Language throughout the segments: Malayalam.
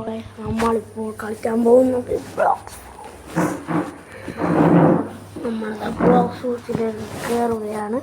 നമ്മളിപ്പോൾ കളിക്കാൻ പോകുന്നത് നമ്മളുടെ ബ്ലോക്ക് ഷൂട്ടിലേക്ക് കയറുകയാണ്.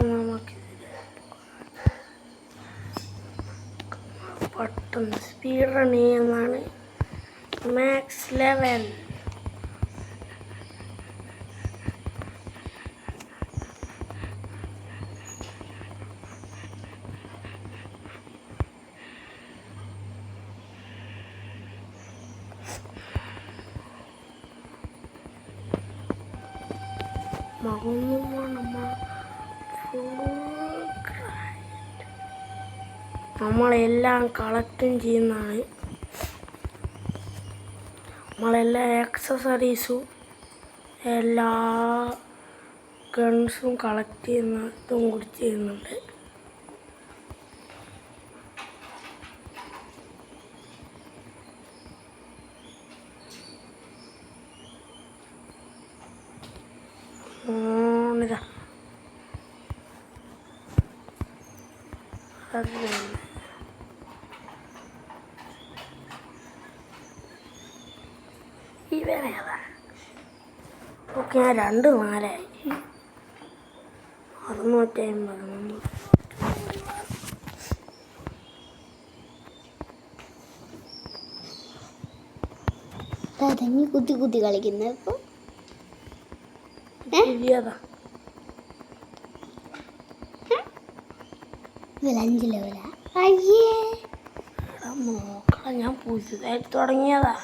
നമുക്ക് പെട്ടെന്ന് സ്പീഡ് റൺ ചെയ്യുന്നതാണ്. മാക്സ് ലെവൽ നമ്മളെല്ലാം കളക്റ്റും ചെയ്യുന്നതാണ്. നമ്മളെല്ലാ ആക്സസറീസും എല്ലാ ഗൺസും കളക്ട് ചെയ്യുന്നതും കൂടി ചെയ്യുന്നുണ്ട്. ഇവനേതാ? ഓക്കെ, ഞാൻ 2-4 650. നീ കുത്തി കുത്തി കളിക്കുന്ന ഇപ്പൊ ഇതിൽ 5 ലെവലാ? അയ്യേ നോക്കണം, ഞാൻ പുതുതായിട്ട് തുടങ്ങിയതാ.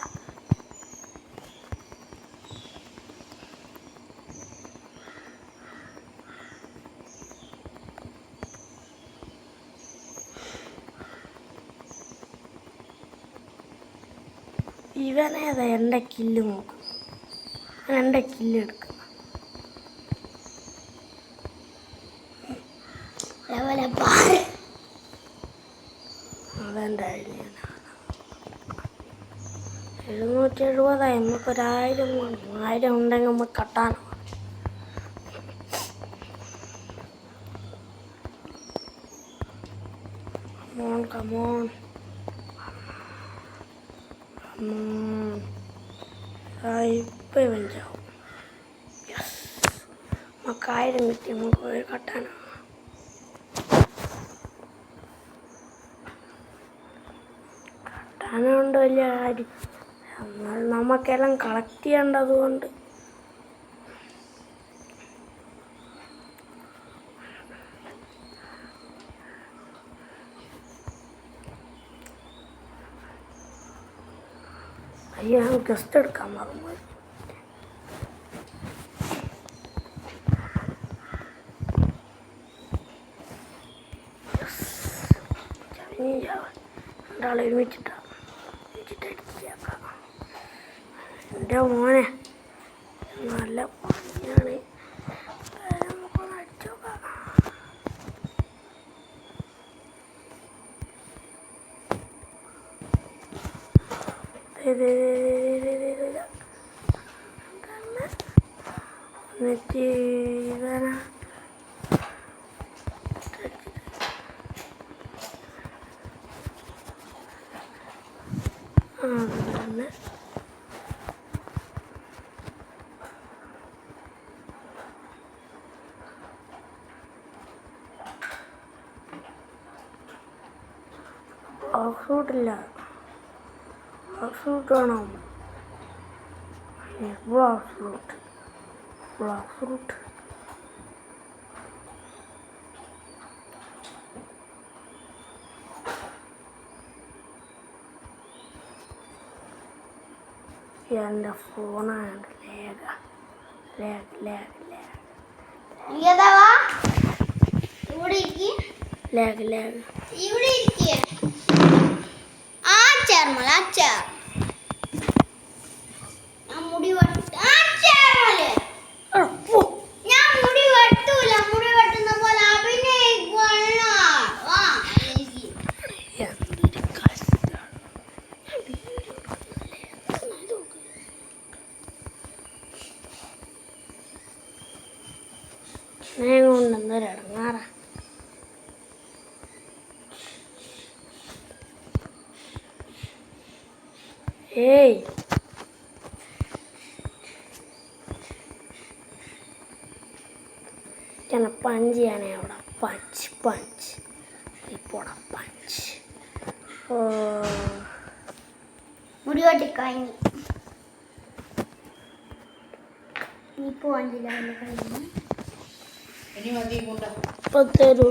ഇവനേതാ എൻ്റെ കില്ല് നോക്കും, എൻ്റെ കില്ല് എടുക്കും. അതെൻ്റെ 770. നമുക്കൊരു 1000 ഉണ്ടെങ്കിൽ നമുക്ക് കട്ടാനോ. കമോൺ ഇപ്പം ഇവൻ ചാവും. നമുക്ക് 1000 കിട്ടി, നമുക്ക് പോയി കട്ടാനോ. കട്ടാനുണ്ട് വലിയ കാര്യം, എന്നാൽ നമുക്കെല്ലാം കളക്ട് ചെയ്യേണ്ടതുകൊണ്ട് ഞാൻ ഗസ്റ്റ് എടുക്കാൻ മറന്നു. രണ്ടാളെ ഒരുമിച്ചിട്ടാണ് എൻ്റെ മോനെ നല്ല പണിയാണ്. നമുക്കൊന്ന് അടിച്ചു നോക്കാം. എന്നിട്ട് ഇവനാ തന്നെ ഫ്രൂട്ടില്ല, ഫ്രൂട്ട് വേണം. ബ്ലാക്ക് ഫ്രൂട്ട് എൻ്റെ ഫോണാണ് ലാഗ്. നീതാവാ ഇവിടെ ഇരിക്ക്. Lag lag. ഇവിടെ ഇരിക്ക്. ആ ചെയർ മേലെ ആ ചെയർ. ഞാൻ മുടി ആ ചെയർ മേലെ ഞാൻ മുടി വെട്ടൂല. മുടി വെട്ടുന്ന പോലെ അഭിനയിക്കുവല്ല. വാ ഇരിക്ക്. എന്തൊരു കഷ്ടം. സ്നേഹം കൊണ്ടെന്തൊരിടങ്ങാറാ. ഏയ് ചെന്ന പഞ്ച് ചെയ്യാനേ അവിടെ പഞ്ച് പഞ്ച് ഇപ്പോടാ പഞ്ച്. ഓ മുടി വെട്ടിക്കഴിഞ്ഞു. ഇനിയിപ്പോ 5 ലെവലിൽ കഴിഞ്ഞു. ഇപ്പൊ തരൂ.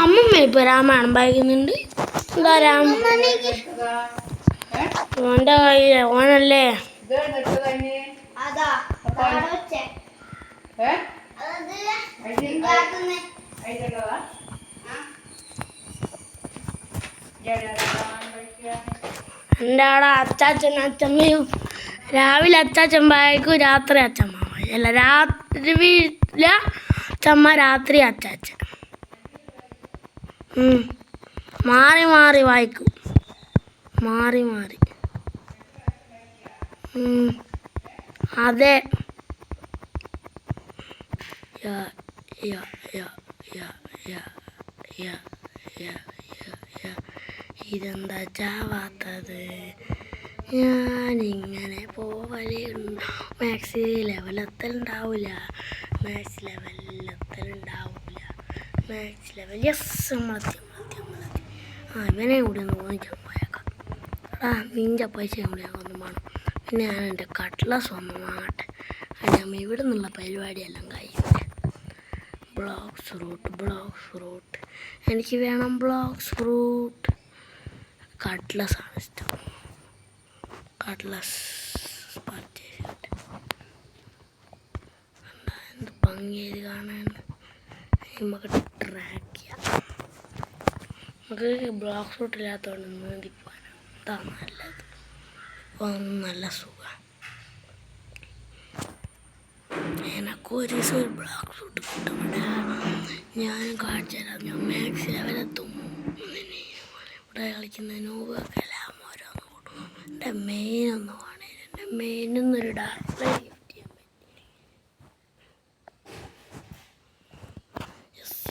അമ്മമ്മ ഇപ്പൊ രാമായണം വായിക്കുന്നുണ്ട്. എന്താ ഓന്റെ കയ്യിലെ ഓനല്ലേ. അതാ എൻ്റെ അവിടെ അച്ചാച്ചൻ അച്ചമ്മയും രാവിലെ അച്ചാച്ചൻ വായിക്കും, രാത്രി അച്ചമ്മ വായിക്കും. അല്ല രാത്രിയില അച്ചമ്മ, രാത്രി അച്ചാച്ചൻ. മാറി മാറി വായിക്കും, മാറി മാറി. അതെ. ഇതെന്താ ചാവാത്തത്? ഞാനിങ്ങനെ പോവലുണ്ട്. മാത്സ് ലെവലെത്തലുണ്ടാവില്ല, മാത്സ് ലെവലെത്തലുണ്ടാവില്ല, മാത്സ് ലെവൽ. യെസ് നമ്മളെത്തി. ഇവനെ കൂടി ഒന്ന് വാങ്ങിക്കാൻ പോയേക്കാം. നിൻ്റെ പൈസ കൂടി ഒന്ന് വേണം. പിന്നെ ഞാൻ എൻ്റെ കട്ട്ലസ് ഒന്ന് വാങ്ങട്ടെ. ഞാൻ ഇവിടെ നിന്നുള്ള പരിപാടിയെല്ലാം കഴിയും. ബ്ലോക്സ് റൂട്ട് എനിക്ക് വേണം. Blocks fruit. കട്ട്ലസ് ആണ് ഇഷ്ടം. Cutlets purchase. എന്ത് ഭംഗിയത് കാണാൻ. നമുക്ക് ട്രാക്ക് ചെയ്യാം. നമുക്ക് ബ്ലോക്സ് ഫ്രൂട്ട് ഇല്ലാത്തതുകൊണ്ട് നീന്തിപ്പോകാനാണ്. അതാ നല്ലത്. നല്ല സുഖം. എനക്കൊരു ദിവസം ഒരു ബ്ലോക്ക് ഫ്രൂട്ട് കിട്ടുന്നുണ്ട്. ഞാനും കാണിച്ചു തരാം. ഞാൻ മാത്സ് ലെവലെത്തും. ഇവിടെ കളിക്കുന്ന നോവെല്ലാം ഓരോന്ന് കൊടുക്കും. എൻ്റെ മെയിനൊന്ന് കാണാൻ. എൻ്റെ മെയിനൊന്നൊരു ഡാർക്ക് ഗിഫ്റ്റ് ചെയ്യാൻ പറ്റി.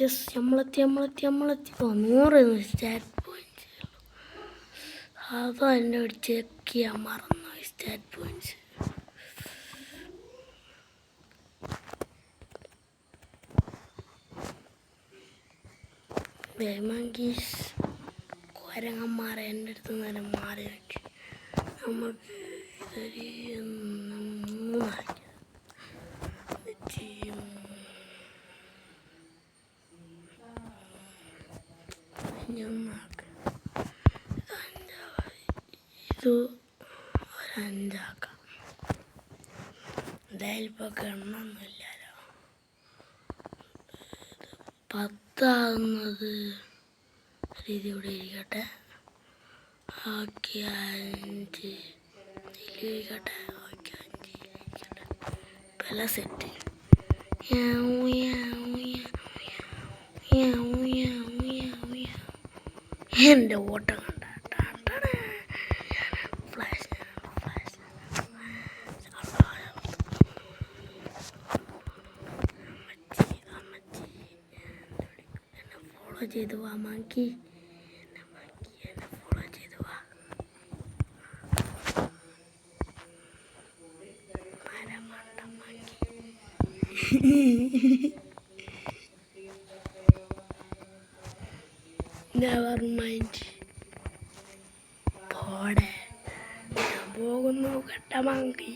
യെസ് നമ്മളെത്തി. 100 stat points. അതോ എൻ്റെ ഒരു ചെക്ക് ചെയ്യാൻ മറന്നു സ്റ്റാറ്റ് പോയിൻറ്റ്സ്. മങ്കീസ് കുരങ്ങന്മാരെ എൻ്റെ അടുത്ത് നേരം മാറി വെച്ചു. നമുക്ക് ഇതൊരു 3 ഇത് ഒരു 5 ആക്കാം. എന്തായാലും ഇപ്പോൾ എണ്ണൊന്നുമില്ലല്ലോ. 10 ആകുന്നത് രീതി ഇവിടെ ഇരിക്കട്ടെ. ഓക്കെ 5 ഇരിക്കട്ടെ. ഓക്കെ 5 ഇരിക്കട്ടെ. പല സെറ്റ്. എൻ്റെ ഓട്ടം കണ്ട ഫ്ലാഷ്. ഫോളോ ചെയ്തു വാ മങ്കി. എന്നെ ഫോളോ ചെയ്തു വാ. Never mind. പോടെ ഞാൻ പോകുന്നു കട്ടമാക്കി.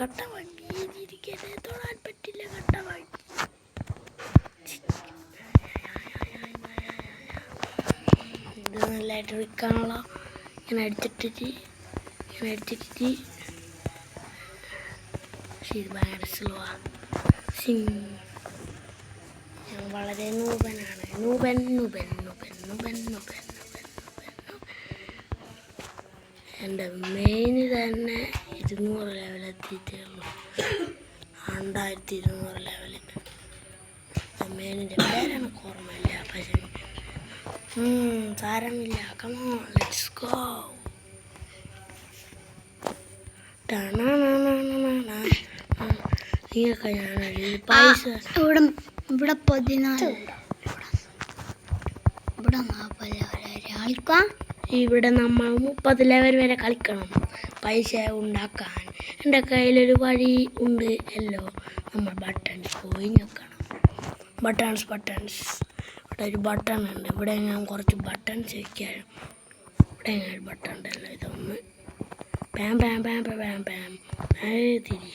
കട്ടമാക്കി ഇരിക്കട്ടെ. തൊടാൻ പറ്റില്ല. കട്ടമാക്കി. ഇത് നല്ലതായിട്ട് വിൽക്കാനുള്ള ഇങ്ങനെ അടിച്ചിട്ടിട്ട് ഇത് ഭയങ്കര സ്ലോ ആണ്. ഞാൻ വളരെ നൂപനാണ്. നൂപൻ. എൻ്റെ മെയിന് തന്നെ 200 ലെവലെത്തിയിട്ടേ ഉള്ളൂ. 2200 ലെവലിൽ മെയിനിൻ്റെ പേരാണ് ഓർമ്മയില്ല. പക്ഷേ സാരമില്ല. Come on let's go. നീയൊക്കെ ഞാനൊരു പൈസ ഇവിടെ 14 ഇവിടെ 40 ലെവൽ കളിക്കാം. ഇവിടെ നമ്മൾ 30 ലെവൽ വരെ കളിക്കണം പൈസ ഉണ്ടാക്കാൻ. എൻ്റെ കയ്യിലൊരു വഴി ഉണ്ട് അല്ലോ. നമ്മൾ ബട്ടൺസ് പോയി നോക്കണം. ബട്ടൺസ് ഇവിടെ ഒരു ബട്ടൺ ഉണ്ട്. ഇവിടെ ഞാൻ കുറച്ച് ബട്ടൺസ് വയ്ക്കാം. ഇവിടെ ഒരു ബട്ടൺ ഉണ്ടല്ലോ. ഇതൊന്ന് പാം തിരി.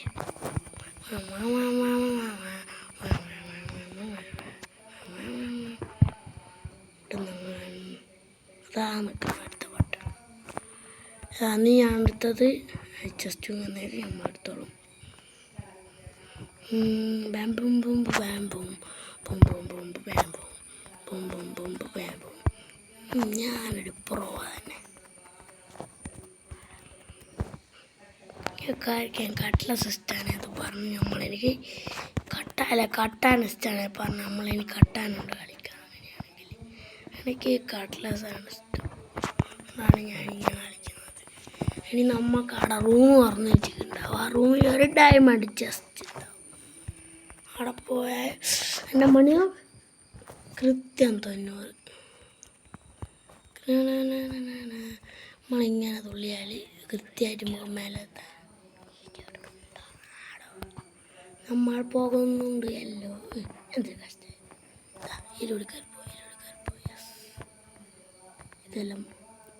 അതാണ് അടുത്ത ബട്ടൺ. അതാണ് ഞാൻ എടുത്തത്. ജസ്റ്റ് നേരെ നമ്മൾ എടുത്തോളും. ഞാനൊരു പ്രോ തന്നെ. കാര്യം കട്ട്ലസ് ഇഷ്ടമാണ് അത് പറഞ്ഞു. നമ്മളെനിക്ക് കട്ടാൻ ഇഷ്ടമാണ് പറഞ്ഞു. നമ്മളെനിക്ക് കട്ടാനുണ്ട് കളിക്കാൻ. അങ്ങനെയാണെങ്കിൽ എനിക്ക് കട്ട്ലസാണ് ഇഷ്ടം. അതാണ് ഞാനിങ്ങനെ കളിക്കുന്നത്. ഇനി നമുക്ക് അവിടെ റൂം തുറന്ന് വെച്ചിട്ടുണ്ടാവും. ആ റൂമിൽ ഒരു ഡയമണ്ട് ചെസ്റ്റ് ഉണ്ടാവും. അവിടെ പോയാൽ എൻ്റെ മണിയോ കൃത്യം 90. നമ്മളിങ്ങനെ തുള്ളിയാൽ കൃത്യമായിട്ട് മുഖം മേലെത്താൻ നമ്മൾ പോകുന്നുണ്ട് അല്ലോ. എന്ത് കഷ്ടം. ഇതിലൂടെ കയറിപ്പോയി. ഇതെല്ലാം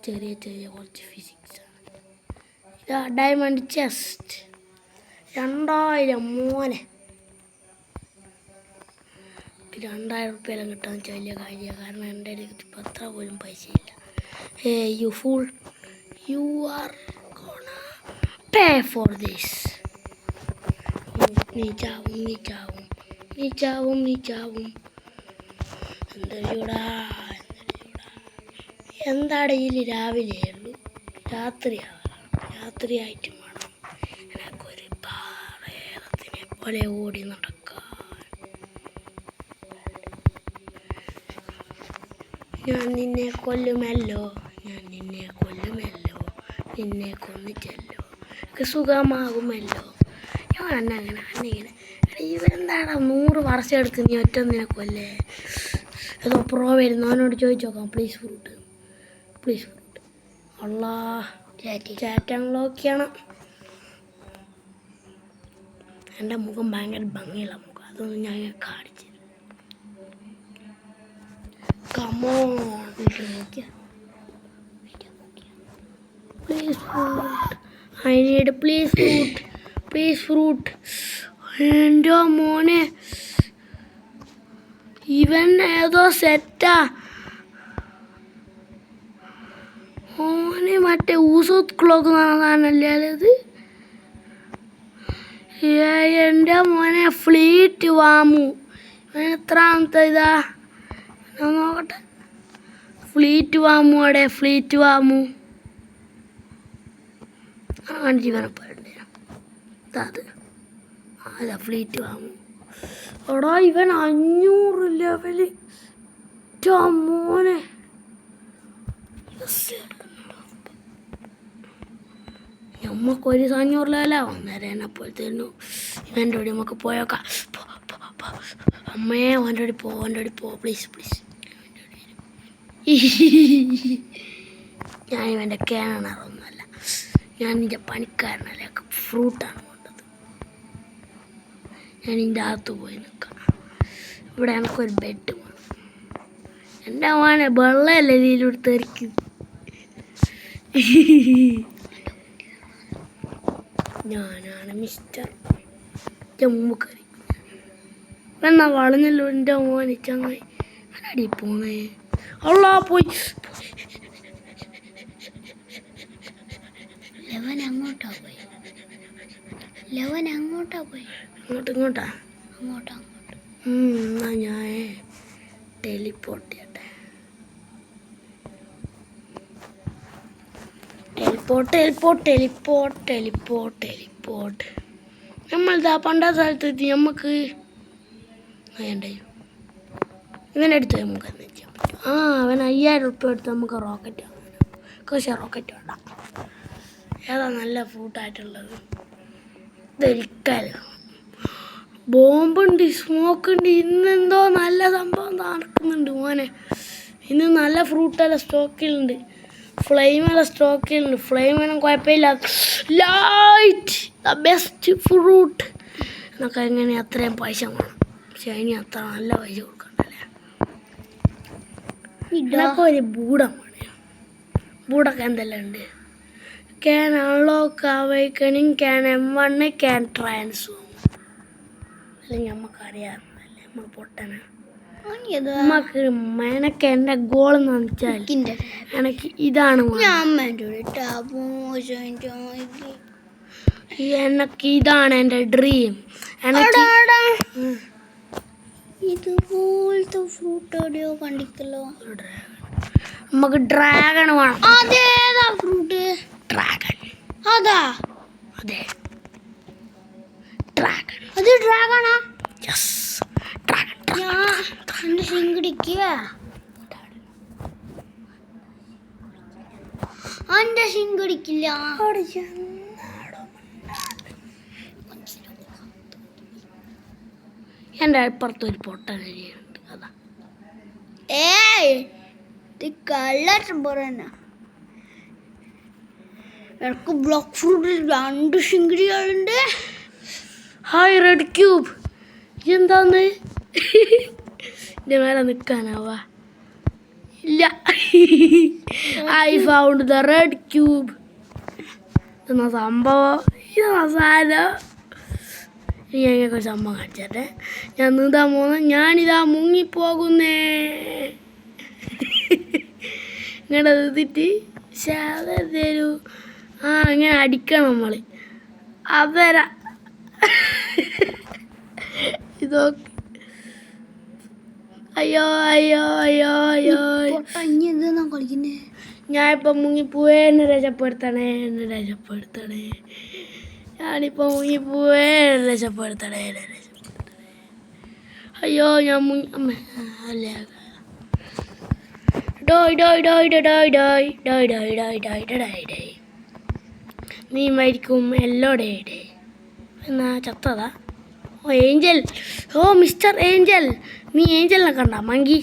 ചെറിയ കുറച്ച് ഫിസിക്സാണ്. ഇതാ ഡയമണ്ട് ചെസ്റ്റ് 2000. മോനെ 2000 റുപ്യെല്ലാം കിട്ടാന്ന് വെച്ചാൽ വലിയ കാര്യമാണ്. കാരണം എൻ്റെ അടുത്ത് 10 പോലും പൈസയില്ല. You fool, you are gonna pay for this. നീ ചാവും. എന്താടെ ഇതിൽ രാവിലെയുള്ളൂ. രാത്രിയായിട്ട് വേണം എനിക്കൊരു പാറേറത്തിനെ പോലെ ഓടി നടക്കാൻ. ഞാൻ നിന്നെ കൊല്ലുമല്ലോ. നിന്നെ കൊന്നിച്ചല്ലോ. എനിക്ക് സുഖമാകുമല്ലോ. ഞാൻ അന്നിങ്ങനെ ഇവരെന്താടാ 100 വർഷം എടുത്ത് നീ ഒറ്റൊന്നിനെ കൊല്ലേ. ഏതോ പ്രോ വരുന്നു. അവനോട് ചോദിച്ചു നോക്കാം. Please fruit. അള്ളാ ചാറ്റ് അൺലോക്കിയാണ്. എൻ്റെ മുഖം ഭയങ്കര ഭംഗിയുള്ള മുഖം. അതൊന്നും ഞാൻ കാണിച്ചു. Come on please fruit. I need please fruit. എൻ്റെ മോനെ ഇവൻ ഏതോ സെറ്റാ. ഓന് മറ്റേ ഊസൂത്ത് ക്ലോക്ക് കാണാനല്ലേ അത്. എൻ്റെ മോനെ ഫ്ലീറ്റ് വാമു. എത്രാമത്തെ ഇതാ നോക്കട്ടെ. ഫ്ലീറ്റ് വാമു ജീവനെ പോയിട്ടുണ്ട്. അതാ ഫ്ലീറ്റ് വാമു. എടാ ഇവൻ 500 ലെവല്. മോനെ നമുക്കൊരു 500 ലെവലാവും. നേരെ എന്നെ പോലെ തരുന്നു. ഇവൻ്റെ കൂടെ നമുക്ക് പോയേക്കാം. അമ്മേ ഓൻ്റെ കൂടെ പോ പ്ലീസ്. ഞാൻ ഇവൻ്റെ കേണറൊന്നുമല്ല. ഞാൻ നിൻ്റെ പണിക്കാരനല്ല. ഫ്രൂട്ടാണ് കൊണ്ടത്. ഞാൻ ഇതിൻ്റെ അകത്ത് പോയി നിൽക്കാം. ഇവിടെ എനിക്കൊരു ബെഡ് വേണം. എൻ്റെ മോനെ വെള്ളമല്ലേ ഇതിലൂടെ തെറിക്കും. ഞാനാണ് മിസ്റ്റർ ജമ്മുക്കറി. എന്നാ വളഞ്ഞല്ലോ എൻ്റെ മോനെ ചങ്ങായി. അടി പോണേ. അള്ളാ പോയി. അങ്ങോട്ടാ പോയി ലവൻ അങ്ങോട്ടാ പോയി ഇങ്ങോട്ടാ അങ്ങോട്ടാ എന്നാ ഞാൻ ടെലിപ്പോർട്ട് ചെയ്യട്ടെ. ടെലിപ്പോർട്ട് നമ്മളിതാ പണ്ടാ സ്ഥലത്തെത്തി. നമുക്ക് വേണ്ടേ ഇവനെ എടുത്ത് നമുക്ക് എന്താ ചെയ്യാൻ പറ്റും? അവൻ 5000 ഉറുപ്പ്യ എടുത്ത് നമുക്ക് റോക്കറ്റ് വാങ്ങാം. പക്ഷേ റോക്കറ്റ് വേണ്ട. ഏതാ നല്ല ഫ്രൂട്ടായിട്ടുള്ളത്? ഇതൊരിക്കലും ബോംബുണ്ട്, സ്മോക്കുണ്ട്. ഇന്നെന്തോ നല്ല സംഭവം നടക്കുന്നുണ്ട് മോനെ. ഇന്ന് നല്ല ഫ്രൂട്ടെല്ലാം സ്റ്റോക്കിലുണ്ട്. ഫ്ലെയിമെല്ലാം സ്റ്റോക്കിലുണ്ട്. ഫ്ലെയിമെല്ലാം കുഴപ്പമില്ല. ലൈറ്റ് ദ ബെസ്റ്റ് ഫ്രൂട്ട് എന്നൊക്കെ എങ്ങനെ അത്രയും പൈസ വേണം. പക്ഷെ അതിന് അത്ര നല്ല പൈസ കൊടുക്കണ്ടല്ലേ. ഇതൊക്കെ ഒരു ബൂടമാണ്. ബൂടൊക്കെ എന്തെല്ലാം ഉണ്ട്? Can unlock awakening, can M1, can transform. അല്ലെങ്കിൽ നമുക്കറിയാറുണ്ടല്ലേ നമ്മൾ പൊട്ടന. നമുക്ക് എനക്ക് എൻ്റെ ഗോൾ എന്ന് വെച്ചാൽ എനിക്ക് ഇതാണ്. എനിക്ക് ഇതാണ് എൻ്റെ ഡ്രീം. ഇതുപോലത്തെ ഫ്രൂട്ട് എവിടെയോ കണ്ടിട്ടല്ലോ. നമുക്ക് ഡ്രാഗൺ വേണം. അതേതാ ഫ്രൂട്ട്? ഡ്രാഗൺ. അതാ? അതെ, ഡ്രാഗൺ. അത് ഡ്രാഗണാ? Yes, dragon. എന്റെ ശിങ്കിടിക്ക് എന്റെ ശിങ്കിടിക്കില്ല. എൻ്റെ അപ്പുറത്തൊരു പൊട്ടനരിയുണ്ട്. അതാ കള്ളൻ പറയുന്ന എനിക്ക് ബ്ലോക്ക് ഫ്രൂട്ടിൽ 2 ശിങ്കിടികളുണ്ട്. Hi red cube. എന്താന്ന് എൻ്റെ മേലെ നിൽക്കാനാവാ? ഇല്ല. I found the red cube. ഇതെന്നാ സംഭവം? ഇതെന്നാ സാധനം? ഞങ്ങൾക്ക് ഒരു സംഭവം കാണിച്ചേ. ഞാൻ നീന്താൻ പോകുന്ന ഞാനിതാ മുങ്ങിപ്പോകുന്നേ. ഇങ്ങനെ നീന്തിട്ട് തരൂ. ഇങ്ങനെ അടിക്കണം നമ്മൾ. അവര ഇതൊക്കെ അയ്യോ അയ്യോ അയ്യോ അയ്യോ. കളിക്കുന്നേ ഞാൻ ഇപ്പം മുങ്ങിപ്പോവേ. എന്നെ രക്ഷപ്പെടുത്തണേ. ഞാനിപ്പോൾ മുങ്ങിപ്പോവേ. രക്ഷപ്പെടുത്തണേ. അയ്യോ ഞാൻ മുങ്ങി. അല്ലേ ഡോയ് ഡോയ് ഡോയ് ഡോയ് ഡോയ് ഡോയ് ഡോയ് ഡോയ് ഡോയ് ഡോയ് ഡോയ്. നീ മരിക്കും എല്ലോടെ എന്നാ ചത്തതാ? ഏഞ്ചൽ. Mister Angel. നീ ഏഞ്ചലിനെ കണ്ട? മങ്കി.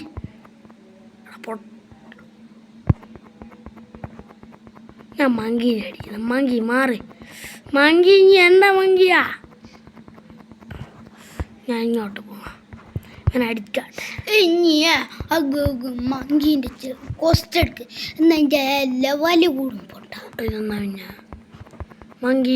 ഞാൻ മങ്കീനെ അടിക്കണം. മങ്കി മാറി. മങ്കി ഇനി എന്താ മങ്കിയാ? ഞാൻ ഇങ്ങോട്ട് പോവാം. ഞാൻ അടിക്കാട്ടെ. മങ്കീൻ്റെ കോസ്റ്റ് എടുക്ക്. എന്നാ എൻ്റെ ലെവല് കൂടും പൊട്ട. ഇതെന്നാ ഞാൻ മങ്കി.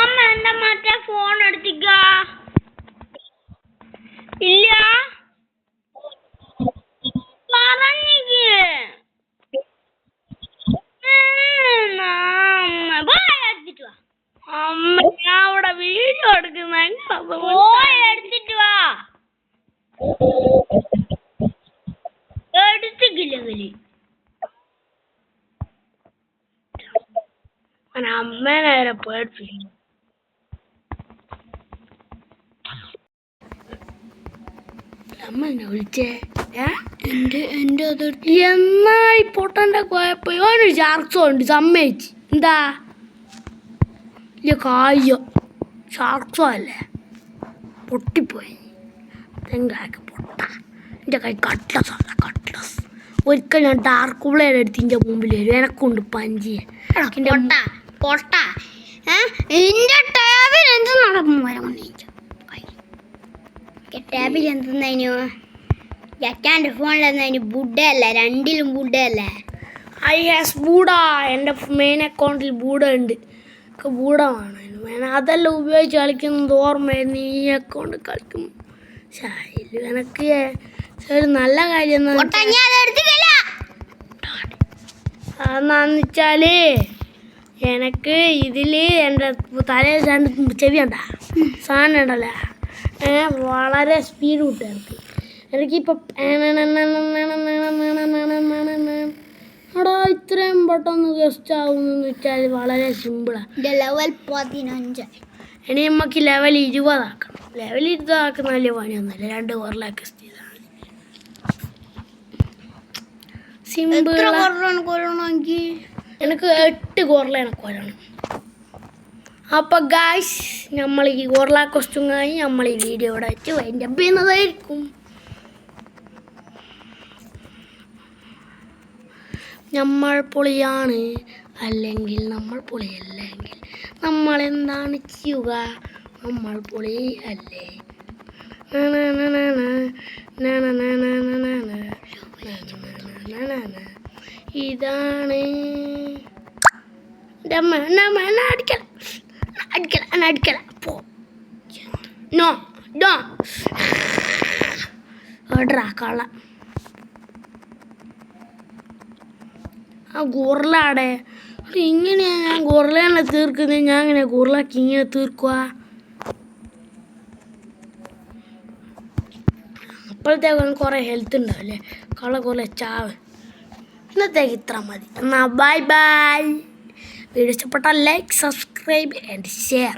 അമ്മ എന്റെ മറ്റേ ഫോൺ എടുത്തിക്ക. ഇല്ല പറഞ്ഞിക്ക്. അമ്മ ഞാൻ അവിടെ വീഡിയോ എടുക്കുന്ന എടുത്തിട്ട് വാ. എടുത്തിക്കില്ലെങ്കിൽ അമ്മേനെ വരെ പേടിപ്പിക്കും. അമ്മ എന്നെ വിളിച്ചേ. എൻ്റെ എന്നാ ഈ പൊട്ടൻ്റെ കുഴപ്പം? ഒരു ഷാർക്സോ ഉണ്ട്. സമ്മതിച്ച് എന്താ ഇല്ല കായോ ഷാർക്സോ അല്ലേ? പൊട്ടിപ്പോയി. തെങ്കാക്ക് പൊട്ട. എൻ്റെ കൈ കട്ട്ലസ്. ഒരിക്കൽ ഞാൻ ഡാർക്ക് ബ്ലേഡ് എടുത്ത് എൻ്റെ മുമ്പിൽ വരും. എനക്കുണ്ട് പഞ്ചി. പൊട്ട എൻ്റെ ടാബിൽ എന്ത് നടക്കും? ടാബിൽ എന്തെന്നു? ജറ്റാൻ്റെ ഫോണിലെന്നു ബുഡല്ല. 2ലും ബുഡല്ലേ? ഐ ഹാസ് ബൂഡ. എൻ്റെ മെയിൻ അക്കൗണ്ടിൽ ബൂഡ ഉണ്ട്. ബൂഡമാണ് അതെല്ലാം ഉപയോഗിച്ച് കളിക്കുന്നത് ഓർമ്മയായിരുന്നു. ഈ അക്കൗണ്ട് കളിക്കും. ശായിൽ എനക്ക് ഒരു നല്ല കാര്യം എന്താന്ന് വെച്ചാല് എനക്ക് ഇതില് എൻ്റെ തലയിൽ രണ്ട് ചെവി ഉണ്ടാ സാധനം ഉണ്ടല്ലോ വളരെ സ്പീഡ് കിട്ടും എനിക്കിപ്പോൾ എടാ ഇത്രയും പെട്ടെന്ന് ഗസ്റ്റ് ആവുമെന്ന് വെച്ചാൽ വളരെ സിമ്പിളാണ്. ലെവൽ 15. ഇനി നമുക്ക് ലെവൽ 20 ആക്കണം. ലെവൽ 20 ആക്കുന്ന വലിയ പണിയൊന്നുമില്ല. 2 കോറിലൊക്കെ ചെയ്താൽ സിമ്പിൾ. എനിക്ക് 8 കോറിലാണ് കൊല്ലണം. അപ്പോൾ ഗായ്സ് നമ്മൾ ഈ കോറില കോസ്റ്റ്യൂം കഴിഞ്ഞ് നമ്മൾ ഈ വീഡിയോ ഇവിടെ വെച്ച് വൈൻഡ് അപ്പ് ചെയ്യുന്നതായിരിക്കും. നമ്മൾ പൊളിയാണ് അല്ലെങ്കിൽ നമ്മൾ പൊളിയല്ലെങ്കിൽ നമ്മൾ എന്താണ് ചെയ്യുക? നമ്മൾ പൊളി അല്ലേ? ഇതാണ് അടിക്കല പോ നോ ഡോ ഓർഡറാ കള്ള ആ ഗുറലാടെ ഇങ്ങനെയാ ഞാൻ ഗുറലാണ് തീർക്കുന്നത്. ഞാൻ ഇങ്ങനെ ഗുറലാക്കി ഇങ്ങനെ തീർക്കുക. അപ്പോഴത്തേക്കും കുറേ ഹെൽത്ത് ഉണ്ടാവില്ലേ? കുറേ ചാവ്. ഇന്നത്തേക്ക് ഇത്ര മതി. എന്നാൽ ബൈ ബൈ. വീഡിയോ ഇഷ്ടപ്പെട്ടാൽ ലൈക്ക്, സബ്സ്ക്രൈബ് ആൻഡ് ഷെയർ.